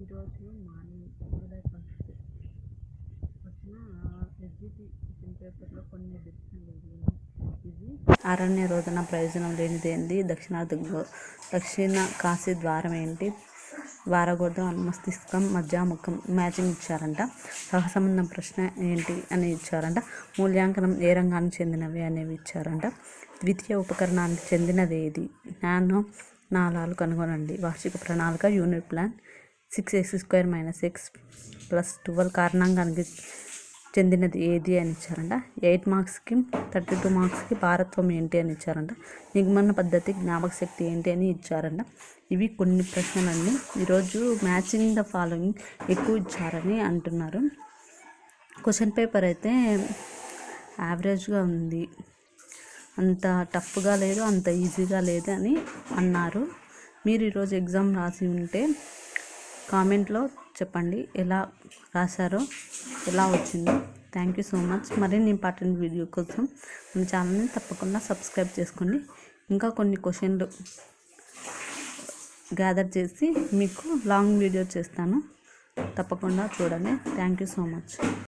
ఈరోజు morning July 1 వచ్చిన SGT question పేపర్లో కొన్ని బిట్స్ అనేది ఇది అరణ్య రోదన ప్రయోజనం లేనిదేంది, దక్షిణ కాశీ ద్వారం ఏంటి, వారగోర్ధం మస్తిష్కం మధ్యాముఖం మ్యాచింగ్ ఇచ్చారంట. సహసంబంధం ప్రశ్న ఏంటి అని ఇచ్చారంట. మూల్యాంకనం ఏ రంగానికి చెందినవి అనేవి ఇచ్చారంట. ద్వితీయ ఉపకరణానికి చెందినది ఏది, నానో నాళాలు కనుగొనండి. వార్షిక ప్రణాళిక యూనిట్ ప్లాన్ 6x² - x + 12 కారణాంగానికి చెందినది ఏది అని ఇచ్చారంట. 8 మార్క్స్కి 32 మార్క్స్కి భారత్వం ఏంటి అని ఇచ్చారంట. నిగమన పద్ధతి జ్ఞాపక శక్తి ఏంటి అని ఇచ్చారంట. ఇవి కొన్ని ప్రశ్నలన్నీ. ఈరోజు మ్యాచింగ్ ద ఫాలోయింగ్ ఎక్కువ ఇచ్చారని అంటున్నారు. క్వశ్చన్ పేపర్ అయితే యావరేజ్గా ఉంది, అంత టఫ్గా లేదు, అంత ఈజీగా లేదు అని అన్నారు. మీరు ఈరోజు ఎగ్జామ్ రాసి ఉంటే కామెంట్లో చెప్పండి ఎలా రాశారో, ఎలా వచ్చిందో. Thank you so much. మరిన్ని ఇంపార్టెంట్ వీడియో కోసం మన ఛానల్ని తప్పకుండా సబ్స్క్రైబ్ చేసుకోండి. ఇంకా కొన్ని క్వశ్చన్లు గ్యాదర్ చేసి మీకు లాంగ్ వీడియో చేస్తాను, తప్పకుండా చూడండి. Thank you so much.